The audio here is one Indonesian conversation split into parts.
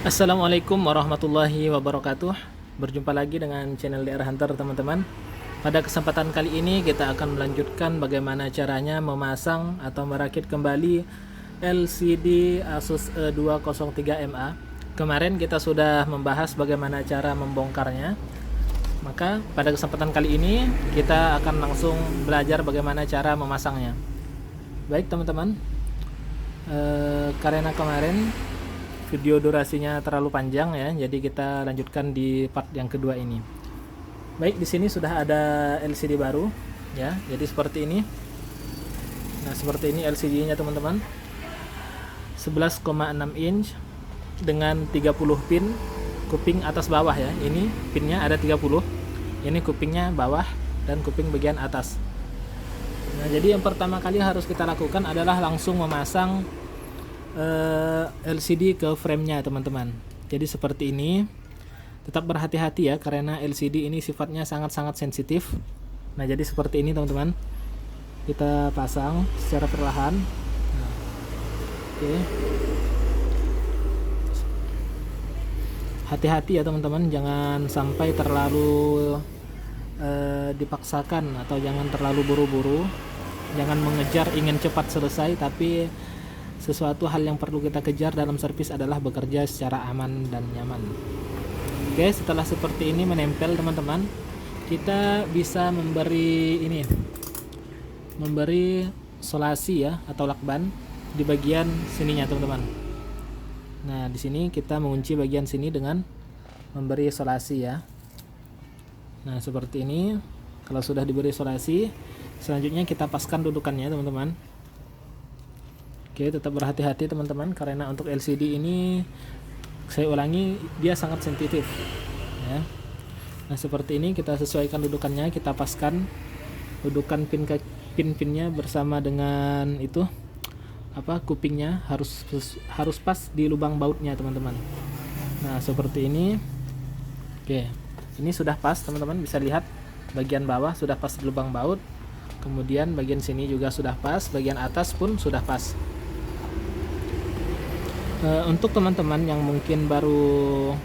Assalamualaikum warahmatullahi wabarakatuh. Berjumpa lagi dengan channel DR Hunter, teman-teman. Pada kesempatan kali ini kita akan melanjutkan bagaimana caranya memasang atau merakit kembali LCD Asus E203MA. Kemarin kita sudah membahas bagaimana cara membongkarnya. Maka pada kesempatan kali ini kita akan langsung belajar bagaimana cara memasangnya. Baik, teman-teman. Karena kemarin video durasinya terlalu panjang ya, jadi kita lanjutkan di part yang kedua ini. Baik, di sini sudah ada LCD baru ya, jadi seperti ini. Nah, seperti ini LCD-nya, teman-teman. 11,6 inch dengan 30 pin, kuping atas bawah ya. Ini pinnya ada 30. Ini kupingnya bawah dan kuping bagian atas. Nah, jadi yang pertama kali harus kita lakukan adalah langsung memasang LCD ke frame-nya, teman-teman. Jadi seperti ini. Tetap berhati-hati ya, karena LCD ini sifatnya sangat-sangat sensitif. Nah, jadi seperti ini, teman-teman. Kita pasang secara perlahan. Nah, oke. Hati-hati ya, teman-teman, jangan sampai terlalu dipaksakan atau jangan terlalu buru-buru. Jangan mengejar ingin cepat selesai, tapi sesuatu hal yang perlu kita kejar dalam servis adalah bekerja secara aman dan nyaman. Oke, setelah seperti ini menempel, teman-teman, kita bisa memberi solasi ya atau lakban di bagian sininya, teman-teman. Nah, di sini kita mengunci bagian sini dengan memberi solasi ya. Nah, seperti ini. Kalau sudah diberi solasi, selanjutnya kita paskan dudukannya, teman-teman. Oke, tetap berhati-hati, teman-teman, karena untuk LCD ini, saya ulangi, dia sangat sensitif ya. Nah, seperti ini kita sesuaikan dudukannya, kita paskan dudukan pin-pinnya bersama dengan itu kupingnya harus pas di lubang bautnya, teman-teman. Nah, seperti ini. Oke, ini sudah pas, teman-teman, bisa lihat bagian bawah sudah pas di lubang baut. Kemudian bagian sini juga sudah pas, bagian atas pun sudah pas. Untuk teman-teman yang mungkin baru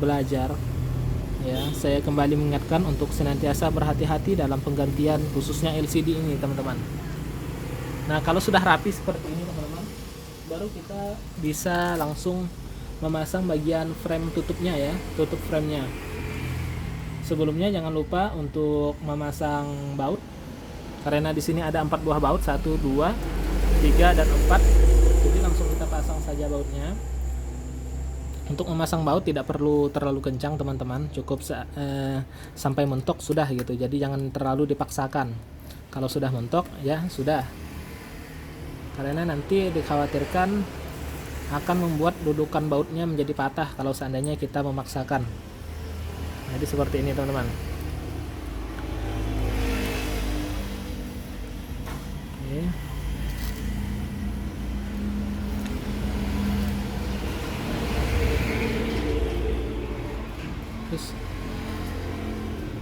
belajar ya, saya kembali mengingatkan untuk senantiasa berhati-hati dalam penggantian khususnya LCD ini, teman-teman. Nah, kalau sudah rapi seperti ini, teman-teman, baru kita bisa langsung memasang bagian frame tutupnya ya, tutup framenya. Sebelumnya jangan lupa untuk memasang baut, karena di sini ada 4 buah baut, 1, 2, 3, dan 4. Jadi langsung kita pasang saja bautnya. Untuk memasang baut tidak perlu terlalu kencang, teman-teman, cukup sampai mentok sudah gitu. Jadi jangan terlalu dipaksakan. Kalau sudah mentok ya sudah, karena nanti dikhawatirkan akan membuat dudukan bautnya menjadi patah kalau seandainya kita memaksakan. Jadi seperti ini, teman-teman. Oke. Terus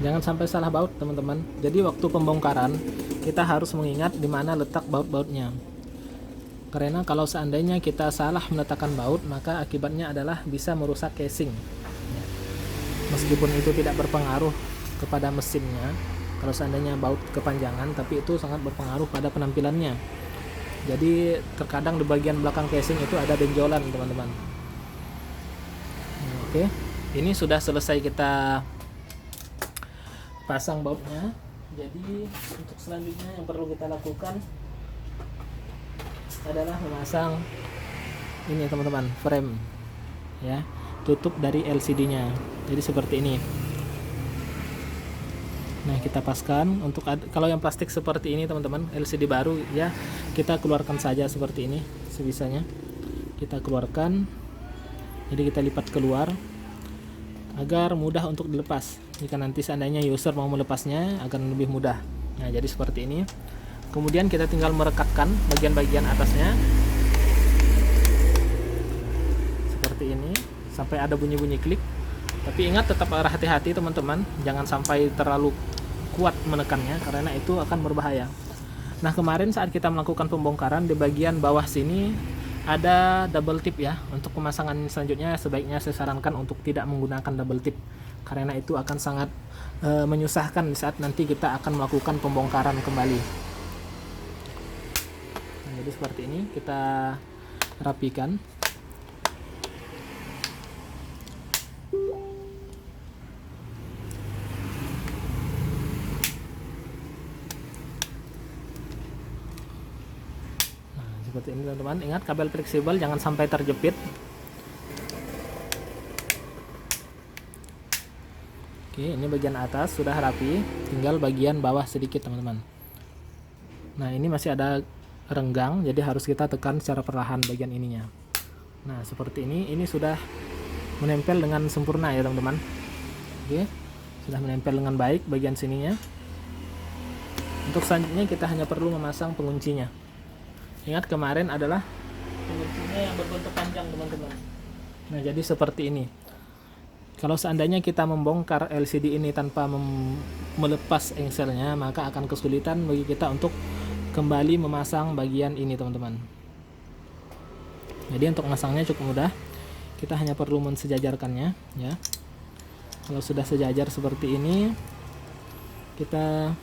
jangan sampai salah baut, teman-teman. Jadi waktu pembongkaran kita harus mengingat di mana letak baut-bautnya. Karena kalau seandainya kita salah meletakkan baut, maka akibatnya adalah bisa merusak casing. Meskipun itu tidak berpengaruh kepada mesinnya, kalau seandainya baut kepanjangan, tapi itu sangat berpengaruh pada penampilannya. Jadi terkadang di bagian belakang casing itu ada benjolan, teman-teman. Oke. Ini sudah selesai kita pasang bautnya. Jadi untuk selanjutnya yang perlu kita lakukan adalah memasang ini, teman-teman, frame ya, tutup dari LCD-nya. Jadi seperti ini. Nah, kita paskan. Untuk kalau yang plastik seperti ini, teman-teman, LCD baru ya, kita keluarkan saja seperti ini sebisanya. Kita keluarkan. Jadi kita lipat keluar agar mudah untuk dilepas. Jika nanti seandainya user mau melepasnya akan lebih mudah. Nah, jadi seperti ini. Kemudian kita tinggal merekatkan bagian-bagian atasnya seperti ini sampai ada bunyi-bunyi klik. Tapi ingat, tetap hati-hati, teman-teman, jangan sampai terlalu kuat menekannya karena itu akan berbahaya. Nah, kemarin saat kita melakukan pembongkaran di bagian bawah sini ada double tip ya. Untuk pemasangan selanjutnya sebaiknya saya sarankan untuk tidak menggunakan double tip, karena itu akan sangat menyusahkan di saat nanti kita akan melakukan pembongkaran kembali. Nah, jadi seperti ini kita rapikan. Seperti ini teman-teman. Ingat, kabel fleksibel jangan sampai terjepit. Oke, ini bagian atas sudah rapi, tinggal bagian bawah sedikit teman-teman. Nah, ini masih ada renggang, jadi harus kita tekan secara perlahan bagian ininya. Nah, seperti ini sudah menempel dengan sempurna ya teman-teman. Oke, sudah menempel dengan baik bagian sininya. Untuk selanjutnya kita hanya perlu memasang penguncinya. Ingat, kemarin adalah penguncinya yang berbentuk panjang teman-teman. Nah, jadi seperti ini. Kalau seandainya kita membongkar LCD ini tanpa melepas engselnya, maka akan kesulitan bagi kita untuk kembali memasang bagian ini teman-teman. Jadi untuk memasangnya cukup mudah. Kita hanya perlu mensejajarkannya ya. Kalau sudah sejajar seperti ini, kita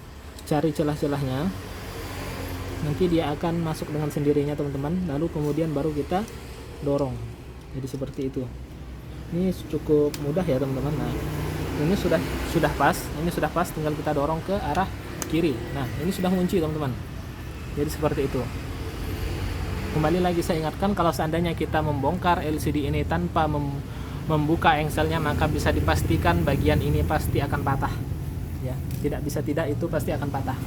cari celah-celahnya. Nanti dia akan masuk dengan sendirinya teman-teman, lalu kemudian baru kita dorong. Jadi seperti itu. Ini cukup mudah ya teman-teman. Nah, ini sudah pas, tinggal kita dorong ke arah kiri. Nah, ini sudah mengunci teman-teman. Jadi seperti itu. Kembali lagi saya ingatkan, kalau seandainya kita membongkar LCD ini tanpa membuka engselnya, maka bisa dipastikan bagian ini pasti akan patah. Ya, tidak bisa tidak, itu pasti akan patah.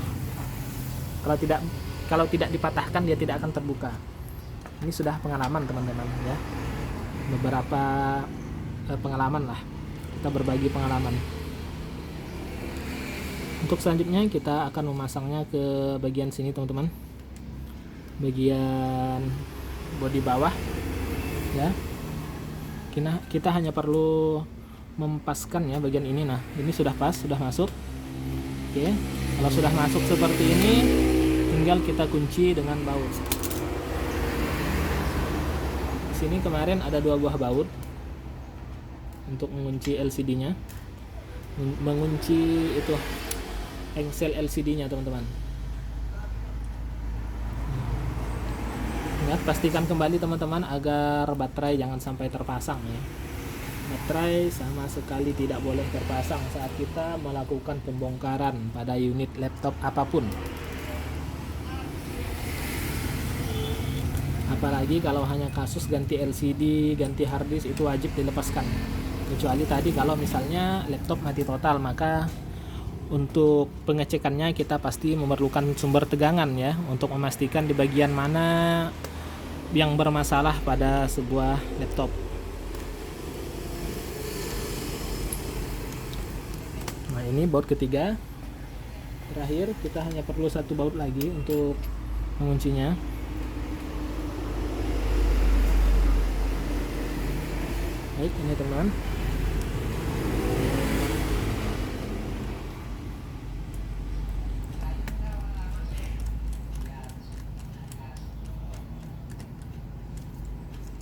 Kalau tidak dipatahkan, dia tidak akan terbuka. Ini sudah pengalaman teman-teman ya. Beberapa pengalaman lah. Kita berbagi pengalaman. Untuk selanjutnya kita akan memasangnya ke bagian sini teman-teman. Bagian bodi bawah ya. Kita hanya perlu mempaskan ya bagian ini. Nah, ini sudah pas, sudah masuk. Oke. Kalau sudah masuk seperti ini, tinggal kita kunci dengan baut. Di sini kemarin ada 2 buah baut untuk mengunci LCD-nya, mengunci itu engsel LCD-nya teman-teman. Ingat, pastikan kembali teman-teman agar baterai jangan sampai terpasang ya. Baterai sama sekali tidak boleh terpasang saat kita melakukan pembongkaran pada unit laptop apapun. Apalagi kalau hanya kasus ganti LCD, ganti harddisk, itu wajib dilepaskan. Kecuali tadi kalau misalnya laptop mati total, maka untuk pengecekannya kita pasti memerlukan sumber tegangan ya, untuk memastikan di bagian mana yang bermasalah pada sebuah laptop. Nah, ini baut ketiga. Terakhir kita hanya perlu 1 baut lagi untuk menguncinya. Baik, ini teman.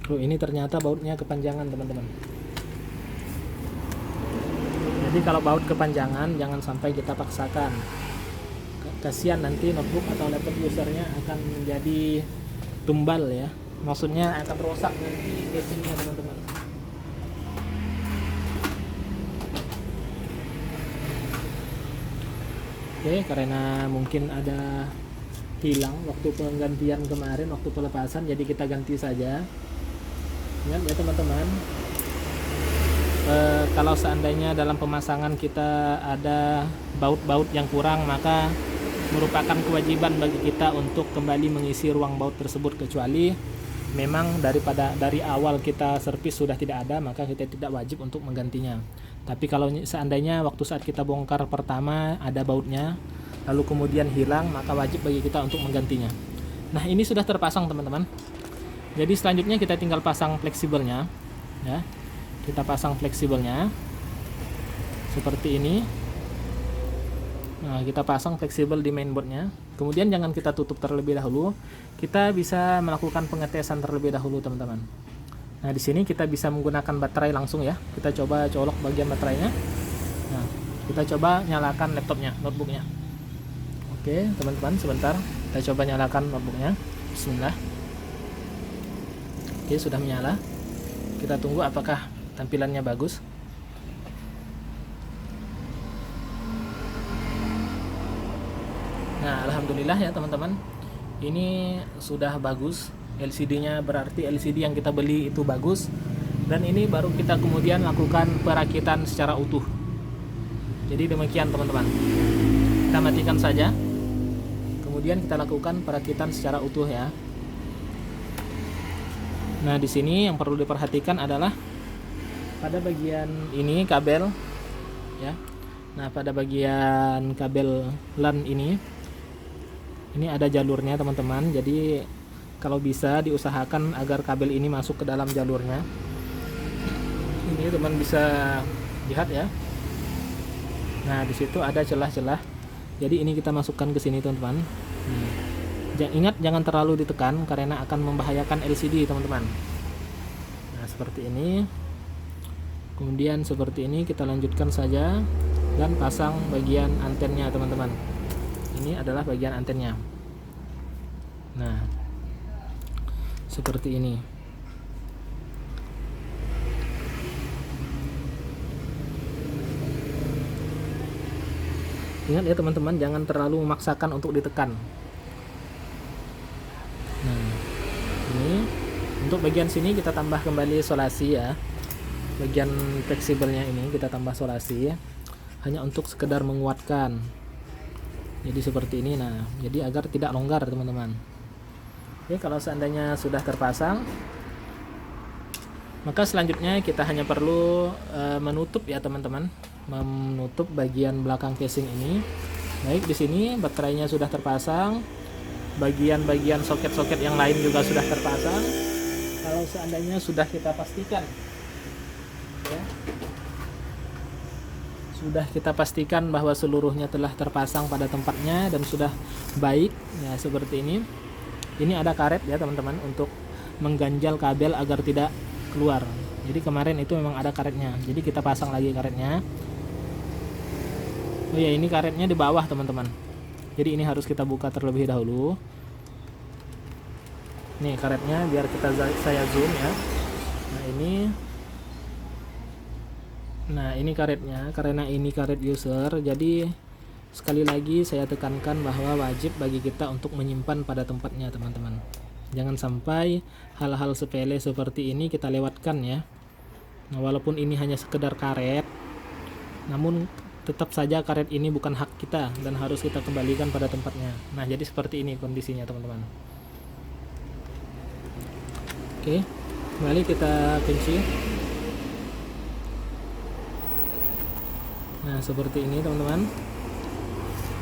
Ini ternyata bautnya kepanjangan teman-teman. Jadi kalau baut kepanjangan jangan sampai kita paksakan. Kasihan nanti notebook atau laptop usernya akan menjadi tumbal ya. Maksudnya akan rusak nanti casingnya teman-teman. Oke, karena mungkin ada hilang waktu penggantian kemarin, waktu pelepasan, jadi kita ganti saja. Ingat ya teman-teman, kalau seandainya dalam pemasangan kita ada baut-baut yang kurang, maka merupakan kewajiban bagi kita untuk kembali mengisi ruang baut tersebut, kecuali memang dari awal kita servis sudah tidak ada, maka kita tidak wajib untuk menggantinya. Tapi kalau seandainya waktu saat kita bongkar pertama ada bautnya, lalu kemudian hilang, maka wajib bagi kita untuk menggantinya. Nah, ini sudah terpasang teman-teman. Jadi selanjutnya kita tinggal pasang fleksibelnya ya. Kita pasang fleksibelnya seperti ini. Nah, kita pasang fleksibel di mainboardnya. Kemudian jangan kita tutup terlebih dahulu. Kita bisa melakukan pengetesan terlebih dahulu, teman-teman. Nah, di sini kita bisa menggunakan baterai langsung ya. Kita coba colok bagian baterainya. Nah, kita coba nyalakan laptopnya, notebooknya. Oke, teman-teman, sebentar. Kita coba nyalakan notebooknya. Bismillah. Oke, sudah menyala. Kita tunggu apakah tampilannya bagus. Nah, alhamdulillah ya teman-teman, ini sudah bagus LCD-nya, berarti LCD yang kita beli itu bagus. Dan ini baru kita kemudian lakukan perakitan secara utuh. Jadi demikian teman-teman, kita matikan saja, kemudian kita lakukan perakitan secara utuh ya. Nah, di sini yang perlu diperhatikan adalah pada bagian ini kabel ya. Nah, pada bagian kabel LAN ini ada jalurnya teman-teman. Jadi kalau bisa diusahakan agar kabel ini masuk ke dalam jalurnya. Ini teman bisa lihat ya. Nah, di situ ada celah-celah. Jadi ini kita masukkan ke sini teman-teman. Ingat jangan terlalu ditekan karena akan membahayakan LCD teman-teman. Nah, seperti ini. Kemudian seperti ini kita lanjutkan saja dan pasang bagian antennya teman-teman. Ini adalah bagian antennya. Nah, seperti ini. Ingat ya teman-teman, jangan terlalu memaksakan untuk ditekan. Nah, ini untuk bagian sini kita tambah kembali isolasi ya. Bagian fleksibelnya ini kita tambah isolasi hanya untuk sekedar menguatkan. Jadi seperti ini. Nah, jadi agar tidak longgar teman-teman. Oke, kalau seandainya sudah terpasang, maka selanjutnya kita hanya perlu menutup ya teman-teman, menutup bagian belakang casing ini. Baik, di sini baterainya sudah terpasang, bagian-bagian soket-soket yang lain juga sudah terpasang. Kalau seandainya sudah kita pastikan ya, sudah kita pastikan bahwa seluruhnya telah terpasang pada tempatnya dan sudah baik ya, seperti ini. Ini ada karet ya teman-teman untuk mengganjal kabel agar tidak keluar. Jadi kemarin itu memang ada karetnya, jadi kita pasang lagi karetnya. Oh ya, ini karetnya di bawah teman-teman, jadi ini harus kita buka terlebih dahulu. Nih karetnya, biar saya zoom ya. Nah ini karetnya, karena ini karet user, jadi sekali lagi saya tekankan bahwa wajib bagi kita untuk menyimpan pada tempatnya teman-teman. Jangan sampai hal-hal sepele seperti ini kita lewatkan ya. Nah, walaupun ini hanya sekedar karet, namun tetap saja karet ini bukan hak kita dan harus kita kembalikan pada tempatnya. Nah, jadi seperti ini kondisinya teman-teman. Oke, kembali kita kunci. Nah, seperti ini teman-teman.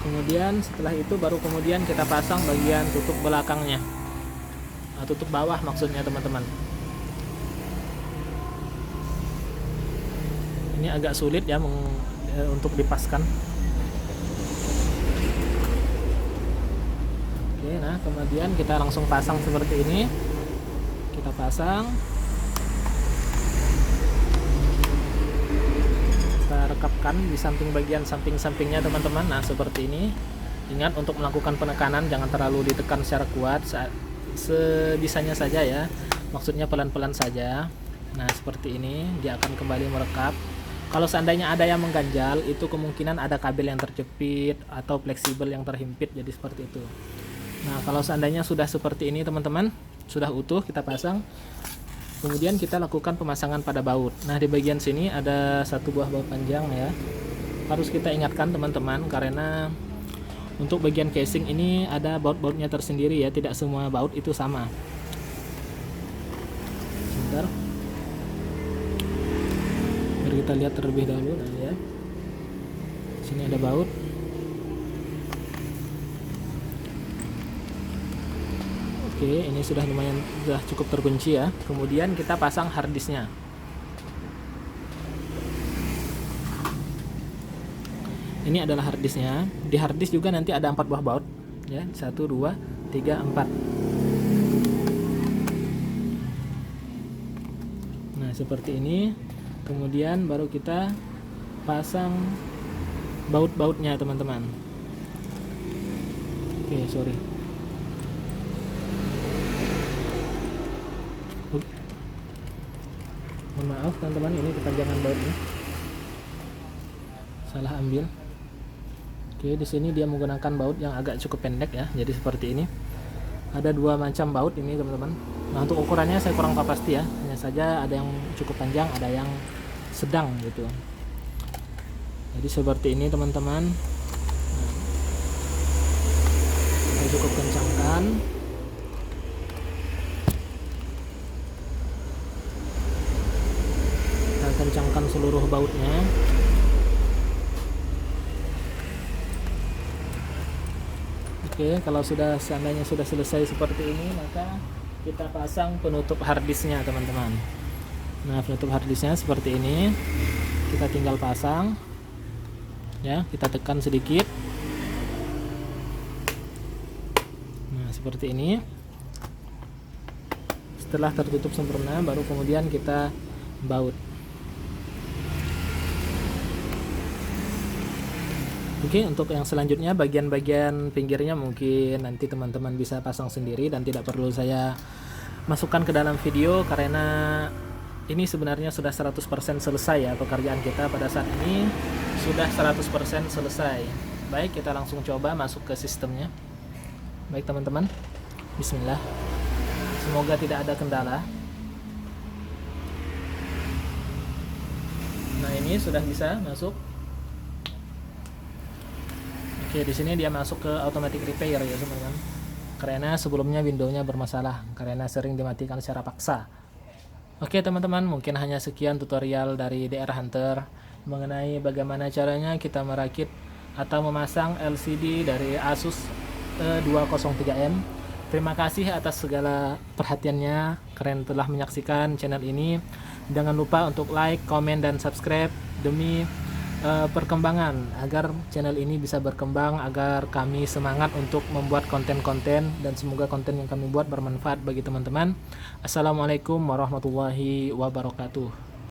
Kemudian setelah itu baru kemudian kita pasang bagian tutup belakangnya. Nah, tutup bawah maksudnya teman-teman. Ini agak sulit ya untuk dipaskan. Oke, nah kemudian kita langsung pasang seperti ini. Kita pasang. Kita rekapkan di samping bagian samping-sampingnya teman-teman. Nah, seperti ini. Ingat untuk melakukan penekanan jangan terlalu ditekan secara kuat, sebisanya saja ya. Maksudnya pelan-pelan saja. Nah, seperti ini dia akan kembali merekap. Kalau seandainya ada yang mengganjal, itu kemungkinan ada kabel yang terjepit atau fleksibel yang terhimpit, jadi seperti itu. Nah, kalau seandainya sudah seperti ini teman-teman, sudah utuh, kita pasang. Kemudian kita lakukan pemasangan pada baut. Nah, di bagian sini ada satu buah baut panjang ya. Harus kita ingatkan teman-teman, karena untuk bagian casing ini ada baut-bautnya tersendiri ya, tidak semua baut itu sama. Sebentar. Mari kita lihat terlebih dahulu. Nah ya, sini ada baut. Oke, ini sudah lumayan, sudah cukup terkunci ya. Kemudian kita pasang harddisknya. Ini adalah harddisknya. Di harddisk juga nanti ada 4 buah baut. ya, 1 2 3 4. Nah seperti ini. Kemudian baru kita pasang baut-bautnya teman-teman. Oke, sorry. Mohon maaf teman-teman, ini kepanjangan bautnya, salah ambil. Oke, di sini dia menggunakan baut yang agak cukup pendek ya, jadi seperti ini. Ada 2 macam baut ini teman-teman. Nah untuk ukurannya saya kurang pasti ya, hanya saja ada yang cukup panjang, ada yang sedang gitu. Jadi seperti ini teman-teman. Saya cukup kencangkan. Kita kencangkan seluruh bautnya. Oke, kalau seandainya sudah selesai seperti ini, maka kita pasang penutup harddisknya teman-teman. Nah penutup harddisknya seperti ini, kita tinggal pasang ya, kita tekan sedikit. Nah seperti ini. Setelah tertutup sempurna, baru kemudian kita baut. Oke, untuk yang selanjutnya bagian-bagian pinggirnya mungkin nanti teman-teman bisa pasang sendiri dan tidak perlu saya masukkan ke dalam video, karena ini sebenarnya sudah 100% selesai ya pekerjaan kita pada saat ini, sudah 100% selesai. Baik, kita langsung coba masuk ke sistemnya. Baik teman-teman, bismillah, semoga tidak ada kendala. Nah ini sudah bisa masuk. Oke, di sini dia masuk ke automatic repair ya teman-teman, karena sebelumnya windownya bermasalah karena sering dimatikan secara paksa. Oke teman-teman, mungkin hanya sekian tutorial dari DR Hunter mengenai bagaimana caranya kita merakit atau memasang LCD dari Asus E203M. Terima kasih atas segala perhatiannya, kalian telah menyaksikan channel ini. Jangan lupa untuk like, komen, dan subscribe demi perkembangan, agar channel ini bisa berkembang, agar kami semangat untuk membuat konten-konten, dan semoga konten yang kami buat bermanfaat bagi teman-teman. Assalamualaikum warahmatullahi wabarakatuh.